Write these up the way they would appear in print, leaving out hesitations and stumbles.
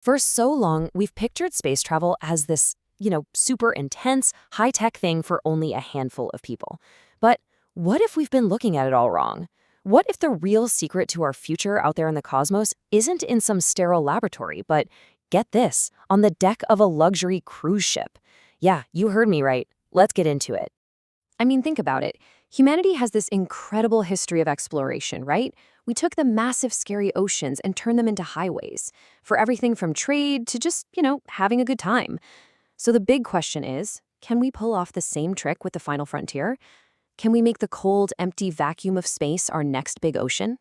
For so long, we've pictured space travel as this, super intense, high-tech thing for only a handful of people. But what if we've been looking at it all wrong? What if the real secret to our future out there in the cosmos isn't in some sterile laboratory, but, get this, on the deck of a luxury cruise ship? Yeah, you heard me right. Let's get into it. I mean, think about it. Humanity has this incredible history of exploration, right? We took the massive, scary oceans and turned them into highways for everything from trade to just, having a good time. So the big question is, can we pull off the same trick with the final frontier? Can we make the cold, empty vacuum of space our next big ocean?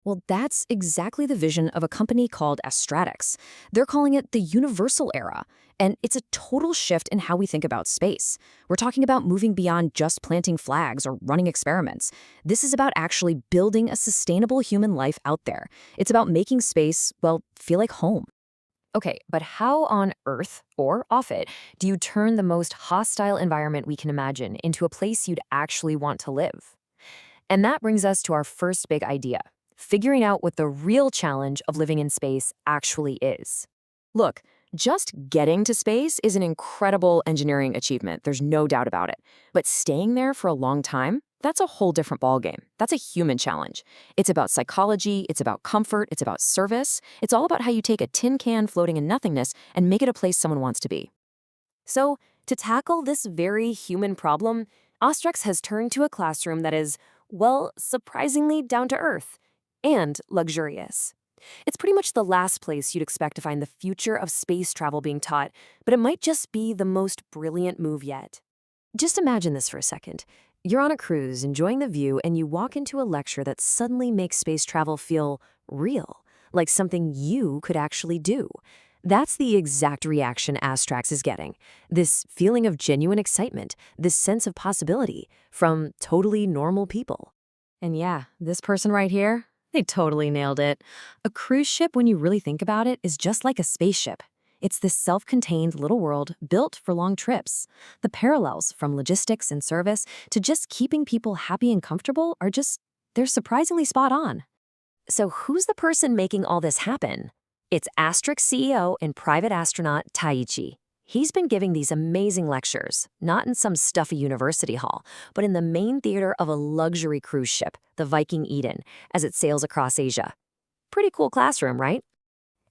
Well, that's exactly the vision of a company called ASTRAX. They're calling it the universal era, and it's a total shift in how we think about space. We're talking about moving beyond just planting flags or running experiments. This is about actually building a sustainable human life out there. It's about making space, well, feel like home. Okay, but how on Earth, or off it, do you turn the most hostile environment we can imagine into a place you'd actually want to live? And that brings us to our first big idea: figuring out what the real challenge of living in space actually is. Look, just getting to space is an incredible engineering achievement, there's no doubt about it. But staying there for a long time, that's a whole different ballgame. That's a human challenge. It's about psychology, it's about comfort, it's about service. It's all about how you take a tin can floating in nothingness and make it a place someone wants to be. So, to tackle this very human problem, ASTRAX has turned to a classroom that is, well, surprisingly down to earth and luxurious. It's pretty much the last place you'd expect to find the future of space travel being taught, but it might just be the most brilliant move yet. Just imagine this for a second. You're on a cruise, enjoying the view, and you walk into a lecture that suddenly makes space travel feel real, like something you could actually do. That's the exact reaction ASTRAX is getting. This feeling of genuine excitement, this sense of possibility from totally normal people. And yeah, this person right here, they totally nailed it. A cruise ship, when you really think about it, is just like a spaceship. It's this self-contained little world built for long trips. The parallels from logistics and service to just keeping people happy and comfortable are they're surprisingly spot on. So who's the person making all this happen? It's ASTRAX CEO and private astronaut Taichi. He's been giving these amazing lectures, not in some stuffy university hall, but in the main theater of a luxury cruise ship, the Viking Eden, as it sails across Asia. Pretty cool classroom, right?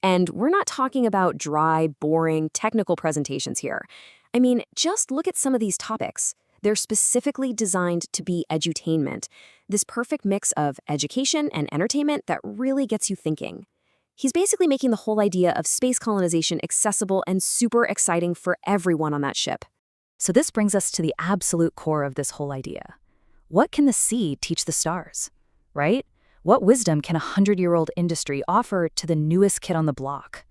And we're not talking about dry, boring, technical presentations here. I mean, just look at some of these topics. They're specifically designed to be edutainment, this perfect mix of education and entertainment that really gets you thinking. He's basically making the whole idea of space colonization accessible and super exciting for everyone on that ship. So this brings us to the absolute core of this whole idea. What can the sea teach the stars, right? What wisdom can a 100-year-old industry offer to the newest kid on the block?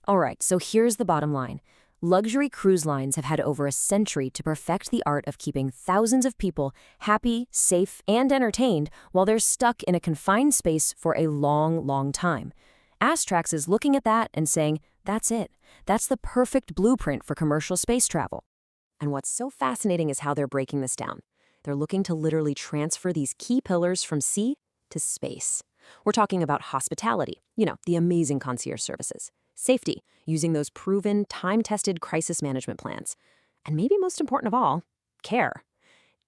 All right, so here's the bottom line. Luxury cruise lines have had over a century to perfect the art of keeping thousands of people happy, safe, and entertained while they're stuck in a confined space for a long, long time. ASTRAX is looking at that and saying, that's it. That's the perfect blueprint for commercial space travel. And what's so fascinating is how they're breaking this down. They're looking to literally transfer these key pillars from sea to space. We're talking about hospitality, the amazing concierge services, safety, using those proven, time-tested crisis management plans, and maybe most important of all, care.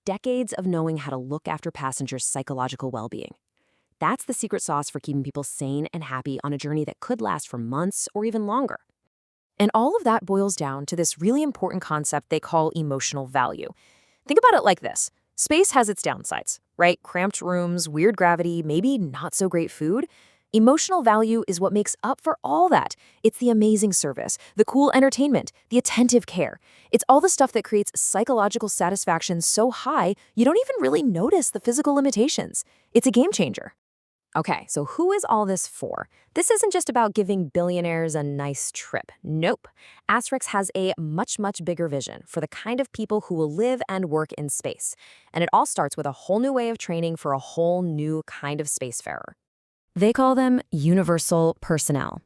Decades of knowing how to look after passengers' psychological well-being. That's the secret sauce for keeping people sane and happy on a journey that could last for months or even longer. And all of that boils down to this really important concept they call emotional value. Think about it like this. Space has its downsides, right? Cramped rooms, weird gravity, maybe not so great food. Emotional value is what makes up for all that. It's the amazing service, the cool entertainment, the attentive care. It's all the stuff that creates psychological satisfaction so high you don't even really notice the physical limitations. It's a game changer. Okay, so who is all this for? This isn't just about giving billionaires a nice trip. Nope. ASTRAX has a much, much bigger vision for the kind of people who will live and work in space. And it all starts with a whole new way of training for a whole new kind of spacefarer. They call them universal personnel.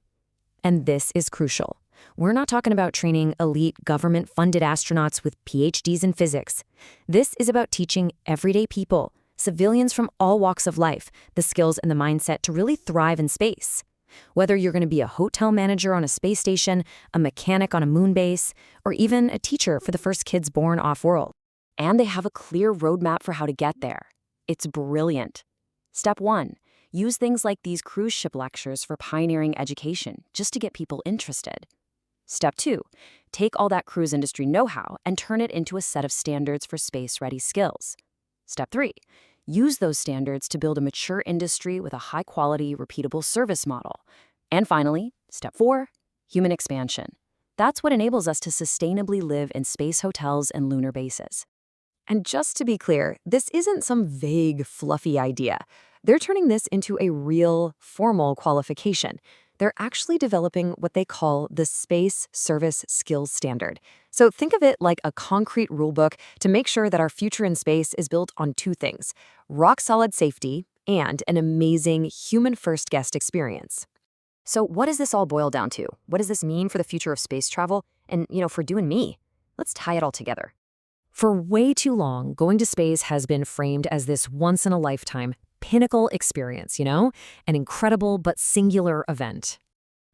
And this is crucial. We're not talking about training elite government-funded astronauts with PhDs in physics. This is about teaching everyday people, civilians from all walks of life, the skills and the mindset to really thrive in space. Whether you're going to be a hotel manager on a space station, a mechanic on a moon base, or even a teacher for the first kids born off-world. And they have a clear roadmap for how to get there. It's brilliant. Step 1. Use things like these cruise ship lectures for pioneering education, just to get people interested. Step 2. Take all that cruise industry know-how and turn it into a set of standards for space-ready skills. Step 3. Use those standards to build a mature industry with a high-quality, repeatable service model. And finally, Step 4. Human expansion. That's what enables us to sustainably live in space hotels and lunar bases. And just to be clear, this isn't some vague, fluffy idea. They're turning this into a real, formal qualification. They're actually developing what they call the Space Service Skills Standard. So think of it like a concrete rulebook to make sure that our future in space is built on two things: rock-solid safety and an amazing human-first guest experience. So what does this all boil down to? What does this mean for the future of space travel and, for you and me? Let's tie it all together. For way too long, going to space has been framed as this once-in-a-lifetime pinnacle experience, an incredible but singular event.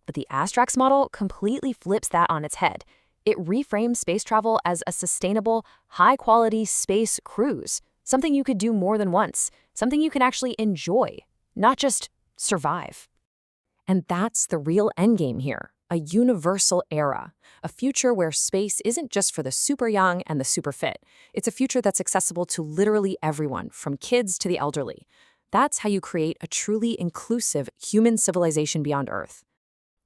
But the ASTRAX model completely flips that on its head. It reframes space travel as a sustainable, high-quality space cruise, something you could do more than once, something you can actually enjoy, not just survive. And that's the real endgame here. A universal era, a future where space isn't just for the super young and the super fit. It's a future that's accessible to literally everyone, from kids to the elderly. That's how you create a truly inclusive human civilization beyond Earth.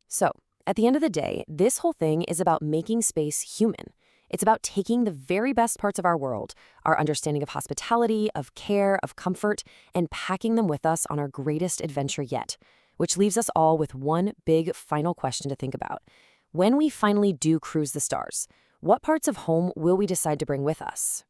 So, at the end of the day, this whole thing is about making space human. It's about taking the very best parts of our world, our understanding of hospitality, of care, of comfort, and packing them with us on our greatest adventure yet. Which leaves us all with one big final question to think about. When we finally do cruise the stars, what parts of home will we decide to bring with us?